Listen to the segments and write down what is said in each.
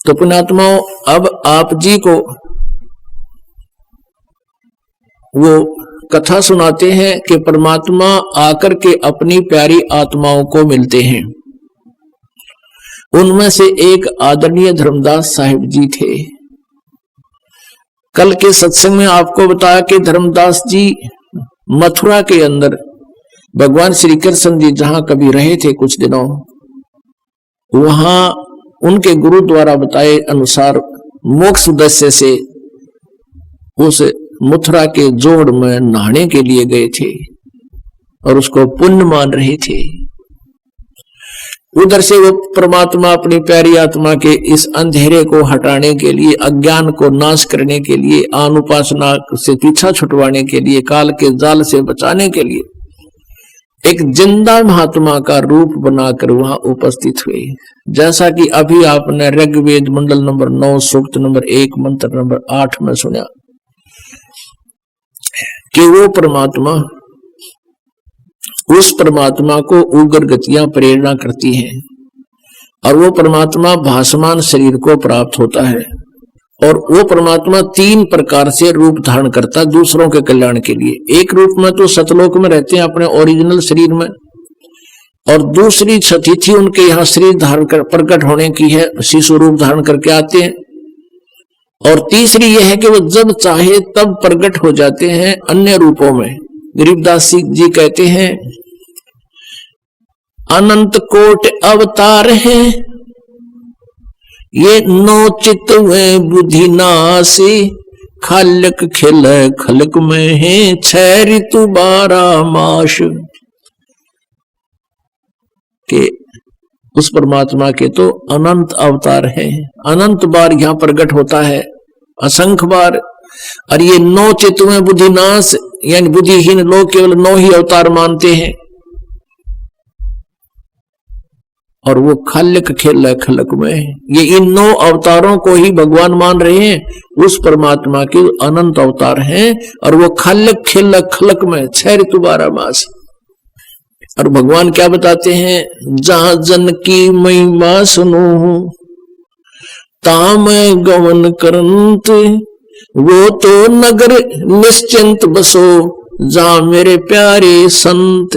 तो पुण्यात्माओं, अब आप जी को वो कथा सुनाते हैं कि परमात्मा आकर के अपनी प्यारी आत्माओं को मिलते हैं। उनमें से एक आदरणीय धर्मदास साहिब जी थे। कल के सत्संग में आपको बताया कि धर्मदास जी मथुरा के अंदर भगवान श्री कृष्ण जी जहां कभी रहे थे कुछ दिनों, वहां उनके गुरु द्वारा बताए अनुसार मोक्ष उद्देश्य से उस मथुरा के जोड़ में नहाने के लिए गए थे और उसको पुण्य मान रहे थे। उधर से वो परमात्मा अपनी प्यारी आत्मा के इस अंधेरे को हटाने के लिए, अज्ञान को नाश करने के लिए, आन उपासना से पीछा छुटवाने के लिए, काल के जाल से बचाने के लिए एक जिंदा महात्मा का रूप बनाकर वहां उपस्थित हुए। जैसा कि अभी आपने ऋग्वेद मंडल नंबर 9 सूक्त नंबर 1 मंत्र नंबर 8 में सुना कि वो परमात्मा, उस परमात्मा को उग्र गतियां प्रेरणा करती हैं और वो परमात्मा भासमान शरीर को प्राप्त होता है। और वो परमात्मा 3 प्रकार से रूप धारण करता है दूसरों के कल्याण के लिए। एक रूप में तो सतलोक में रहते हैं अपने ओरिजिनल शरीर में, और दूसरी तिथि उनके यहाँ शरीर धारण कर प्रकट होने की है, शिशु रूप धारण करके आते हैं। और तीसरी यह है कि वो जब चाहे तब प्रकट हो जाते हैं अन्य रूपों में। गरीबदास जी कहते हैं, अनंत कोट अवतार हैं ये, 9 चित्त में बुद्धि नासी, खालक खिल खलक में है 6 ऋतु 12 मास। के उस परमात्मा के तो अनंत अवतार हैं, अनंत बार यहां प्रकट होता है, असंख्य बार। और ये 9 चित्त में बुद्धि नाश, यानी बुद्धिहीन लोग केवल 9 ही अवतार मानते हैं। और वो खलक खेल खलक में, ये इन 9 अवतारों को ही भगवान मान रहे हैं। उस परमात्मा के अनंत अवतार हैं और वो खलक खेल खलक में 6 ऋतु 12 मास। और भगवान क्या बताते हैं, जहां जन की महिमा सुनो ताम गवन करंत, वो तो नगर निश्चिंत बसो जहां मेरे प्यारे संत।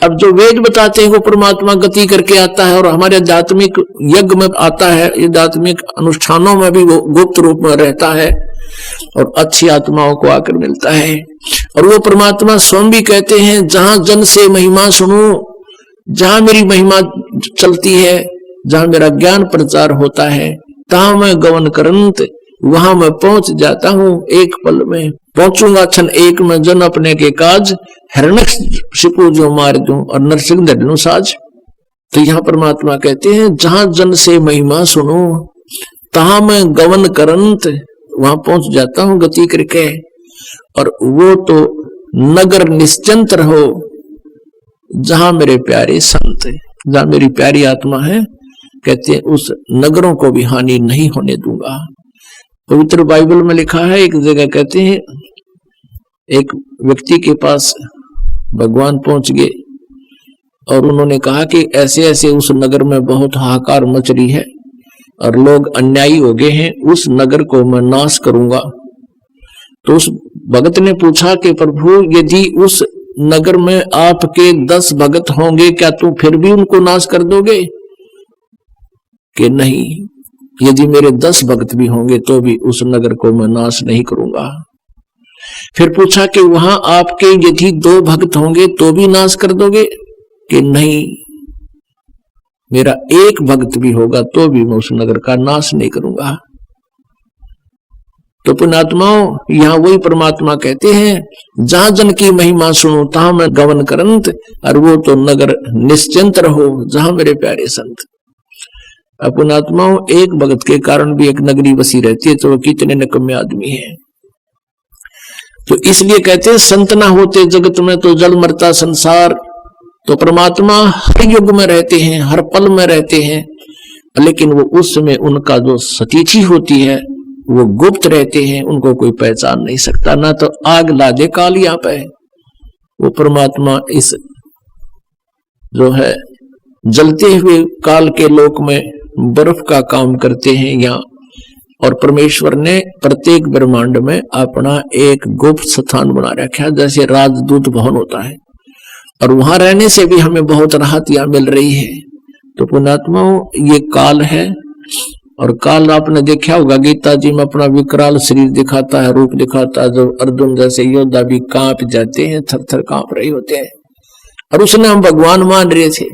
अब जो वेद बताते हैं वो परमात्मा गति करके आता है और हमारे आध्यात्मिक यज्ञ में आता है, आध्यात्मिक अनुष्ठानों में भी वो गुप्त रूप में रहता है और अच्छी आत्माओं को आकर मिलता है। और वो परमात्मा स्वयं भी कहते हैं, जहां जन से महिमा सुनो, जहां मेरी महिमा चलती है, जहां मेरा ज्ञान प्रचार होता है, तहां मैं गवन करंत, वहां मैं पहुंच जाता हूं। एक पल में पहुंचूंगा, क्षण एक में जन अपने के काज, हिरण्यकशिपु जो मार दूं और नरसिंह धनु साज। तो यहां परमात्मा कहते हैं, जहां जन से महिमा सुनो तहां मैं गवन करंत, वहां पहुंच जाता हूं गति करके। और वो तो नगर निश्चिंत रहो जहां मेरे प्यारे संत, जहां मेरी प्यारी आत्मा है, कहते हैं उस नगरों को भी हानि नहीं होने दूंगा। पवित्र बाइबल में लिखा है, एक जगह कहते हैं एक व्यक्ति के पास भगवान पहुंच गए और उन्होंने कहा कि ऐसे ऐसे उस नगर में बहुत हाहाकार मच रही है और लोग अन्यायी हो गए हैं, उस नगर को मैं नाश करूंगा। तो उस भगत ने पूछा कि प्रभु, यदि उस नगर में आपके 10 भगत होंगे, क्या तुम फिर भी उनको नाश कर दोगे? कि नहीं, यदि मेरे 10 भक्त भी होंगे तो भी उस नगर को मैं नाश नहीं करूंगा। फिर पूछा कि वहां आपके यदि 2 भक्त होंगे तो भी नाश कर दोगे? कि नहीं, मेरा 1 भक्त भी होगा तो भी मैं उस नगर का नाश नहीं करूंगा। तो पुण्यात्माओं, यहां वही परमात्मा कहते हैं, जहां जन की महिमा सुनो तहां मैं गवन करंत, और वो तो नगर निश्चिंत रहो जहां मेरे प्यारे संत। पुण्यात्माओं, एक भगत के कारण भी एक नगरी बसी रहती है, तो वो कितने निकम्मे आदमी हैं। तो इसलिए कहते हैं, संत ना होते जगत में तो जल मरता संसार। तो परमात्मा हर युग में रहते हैं, हर पल में रहते हैं, लेकिन वो उस समय उनका जो सतिथि होती है वो गुप्त रहते हैं, उनको कोई पहचान नहीं सकता। ना तो आग ला दे काल यहाँ पे, वो परमात्मा इस जो है जलते हुए काल के लोक में बर्फ का काम करते हैं यहाँ। और परमेश्वर ने प्रत्येक ब्रह्मांड में अपना एक गुप्त स्थान बना रखा है, जैसे राजदूत भवन होता है, और वहां रहने से भी हमें बहुत राहत यहाँ मिल रही है। तो पुण्यात्माओं, ये काल है, और काल आपने देखा होगा गीता जी में अपना विकराल शरीर दिखाता है, रूप दिखाता है, जो अर्जुन जैसे योद्धा भी कांप जाते हैं, थर थर कांप रहे होते हैं, और उसने हम भगवान मान रहे थे।